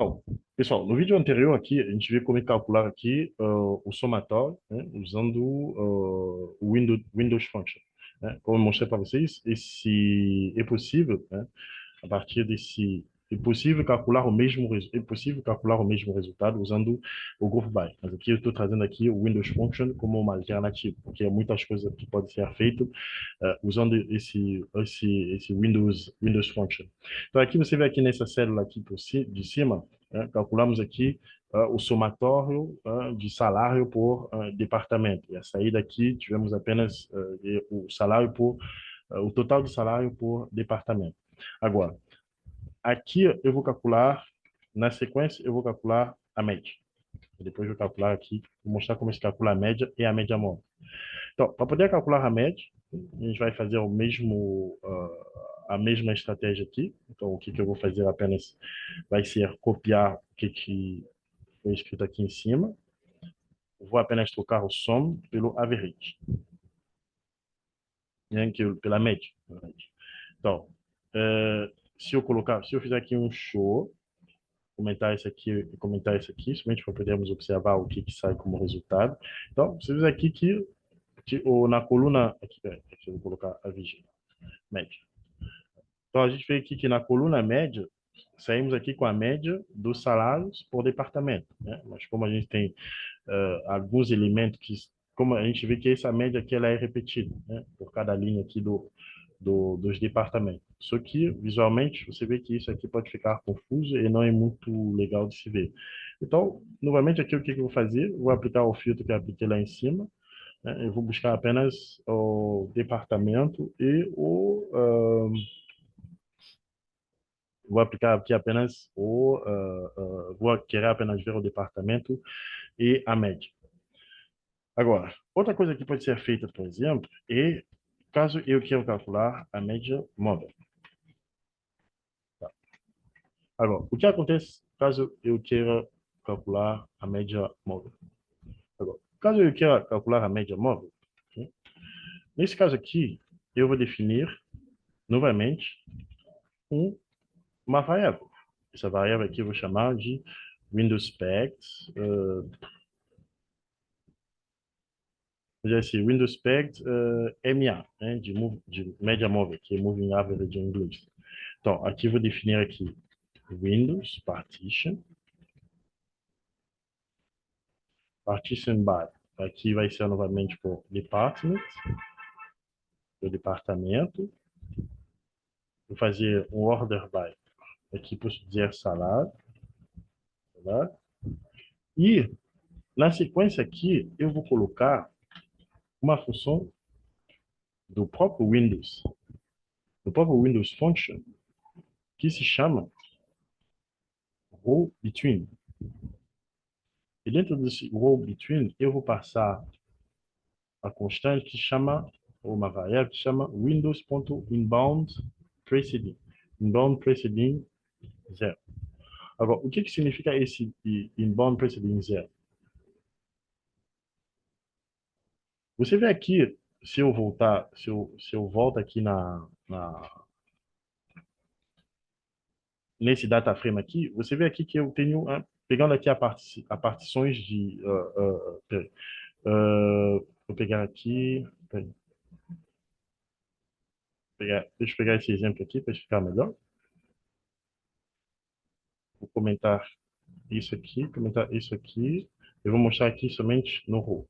Então, pessoal, no vídeo anterior aqui, a gente viu como calcular aqui o somatório, né, usando o Windows Function. Né? Como eu mostrei para vocês, esse é possível, né, a partir desse é possível calcular o mesmo resultado usando o group by. Mas aqui eu estou trazendo aqui o Windows Function como uma alternativa, porque há muitas coisas que podem ser feitas usando esse Windows Function. Então aqui você vê aqui nessa célula aqui de cima, calculamos aqui o somatório de salário por departamento. E a saída aqui tivemos apenas o salário por o total de salário por departamento. Agora, aqui eu vou calcular, na sequência, eu vou calcular a média. Depois eu vou calcular aqui, vou mostrar como se calcula a média e a média móvel. Então, para poder calcular a média, a gente vai fazer a mesma estratégia aqui. Então, o que que eu vou fazer apenas vai ser copiar o que foi escrito aqui em cima. Vou apenas trocar o sum pelo average, né, pela média. Então, se eu fizer aqui um show, comentar isso aqui e comentar isso aqui, somente para podermos observar o que sai como resultado. Então, você vê aqui ou na coluna, aqui eu vou colocar a vigília, média. Então, a gente vê aqui que na coluna média, saímos aqui com a média dos salários por departamento, né? Mas como a gente tem alguns elementos como a gente vê que essa média aqui ela é repetida, né? Por cada linha aqui dos departamentos. Só que, visualmente, você vê que isso aqui pode ficar confuso e não é muito legal de se ver. Então, novamente, aqui o que eu vou fazer? Vou aplicar o filtro que eu apliquei lá em cima, né? Eu vou buscar apenas o departamento e vou aplicar aqui apenas vou querer apenas ver o departamento e a média. Agora, outra coisa que pode ser feita, por exemplo, é caso eu queira calcular a média móvel. Tá? Agora, o que acontece caso eu queira calcular a média móvel? Agora, caso eu queira calcular a média móvel, ok? Nesse caso aqui, eu vou definir novamente uma variável. Essa variável aqui eu vou chamar de Windows Specs, Windows Specs MA, né, de média móvel, que é Moving Average em inglês. Então, aqui eu vou definir aqui Windows Partition, Partition by. Aqui vai ser novamente por Department, o departamento. Vou fazer um Order by. Aqui posso dizer salário. Tá? E, na sequência aqui, eu vou colocar uma função do próprio Windows Function, que se chama row between. E dentro desse row between, eu vou passar a constante que chama, ou uma variável que chama Windows.inbound preceding. Inbound preceding 0. Agora, o que que significa esse inbound preceding 0? Você vê aqui, se eu volto aqui nesse data frame aqui, você vê aqui que eu tenho, pegando aqui a partições de, peraí, vou pegar aqui, peraí, deixa eu pegar esse exemplo aqui para ficar melhor. Vou comentar isso aqui. Eu vou mostrar aqui somente no row.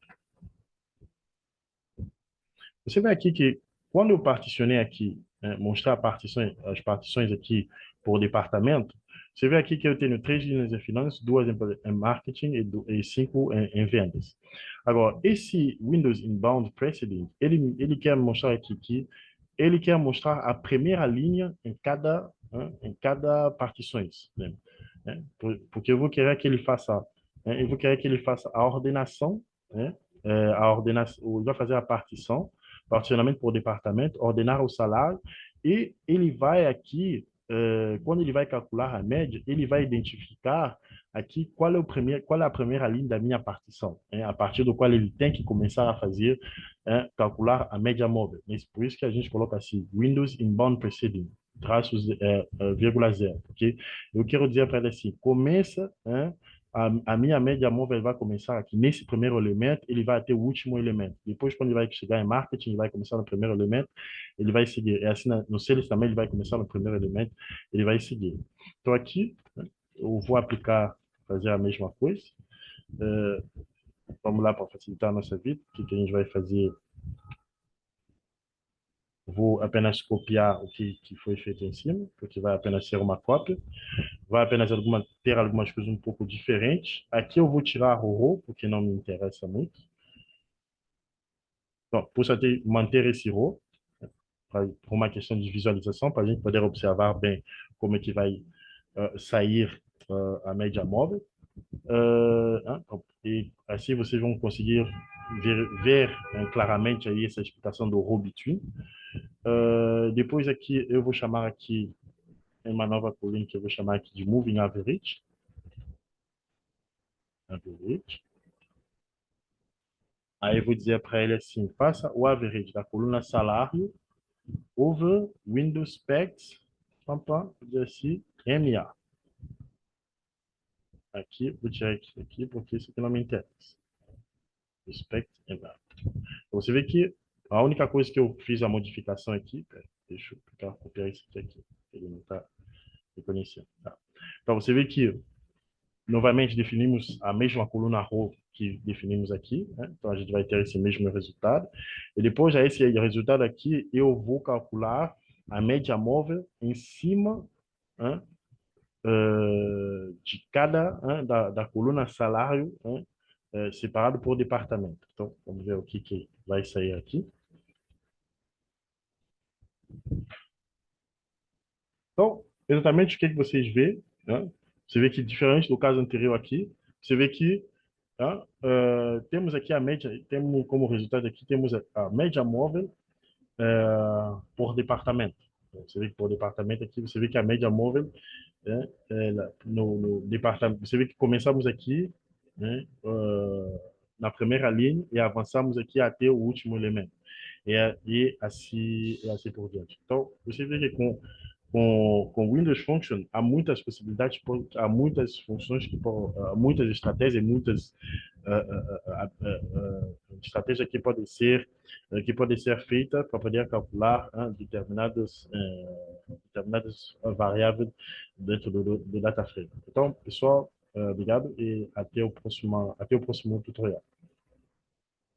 Você vê aqui que quando eu particionei aqui, mostrar as partições aqui por departamento, você vê aqui que eu tenho 3 linhas em finanças, 2 em marketing e 5 em vendas. Agora, esse Windows Inbound Preceding, ele quer mostrar aqui que ele quer mostrar a primeira linha em cada partições, né? Porque eu vou querer que ele faça a ordenação, né? Ele vai fazer a particionamento por departamento, ordenar o salário, e ele vai aqui, quando ele vai calcular a média, ele vai identificar aqui qual é a primeira linha da minha partição, né, a partir do qual ele tem que começar a calcular a média móvel. Mas por isso que a gente coloca assim, Windows Inbound Preceding. vírgula zero, ok? Eu quero dizer para ele assim, começa, né, a minha média móvel vai começar aqui nesse primeiro elemento, ele vai até o último elemento. Depois, quando ele vai chegar em marketing, ele vai começar no primeiro elemento, ele vai seguir. É assim, no sales também, ele vai começar no primeiro elemento, ele vai seguir. Então, aqui, né, eu vou aplicar, fazer a mesma coisa. Eh, Vamos lá para facilitar a nossa vida. O que que a gente vai fazer? Vou apenas copiar o que foi feito em cima, porque vai apenas ser uma cópia. Vai apenas ter algumas coisas um pouco diferentes. Aqui eu vou tirar o row, porque não me interessa muito. Então, por isso, manter esse row, por uma questão de visualização, para a gente poder observar bem como é que vai sair a média móvel. E assim vocês vão conseguir ver claramente aí essa explicação do row between. Depois aqui, eu vou chamar aqui uma nova coluna que eu vou chamar aqui de moving average. Average. Aí eu vou dizer para ele assim, faça o average da coluna salário over Windows Specs, vou dizer assim, MA. Aqui, vou tirar isso aqui, porque isso aqui não me interessa. Spec MA. Você vê que a única coisa que eu fiz a modificação aqui, deixa eu copiar isso aqui, ele não está reconhecendo. Tá. Então, você vê que novamente, definimos a mesma coluna row que definimos aqui, né? Então, a gente vai ter esse mesmo resultado. E depois, a esse resultado aqui, eu vou calcular a média móvel em cima, né, de cada, né, da coluna salário, né, separado por departamento. Então, vamos ver o que vai sair aqui. Então, exatamente o que vocês vê, né? Você vê que, diferente do caso anterior aqui, você vê que tá? Temos aqui a média, temos como resultado aqui, temos a média móvel por departamento. Você vê que por departamento aqui, você vê que a média móvel, né, no departamento, você vê que começamos aqui, né, na primeira linha e avançamos aqui até o último elemento. E assim por diante. Então, você vê que com Windows Function, há muitas possibilidades, há muitas funções, há muitas estratégias, muitas estratégias que podem ser feitas para poder calcular determinadas variáveis dentro do data frame. Então, pessoal, obrigado e até o próximo tutorial.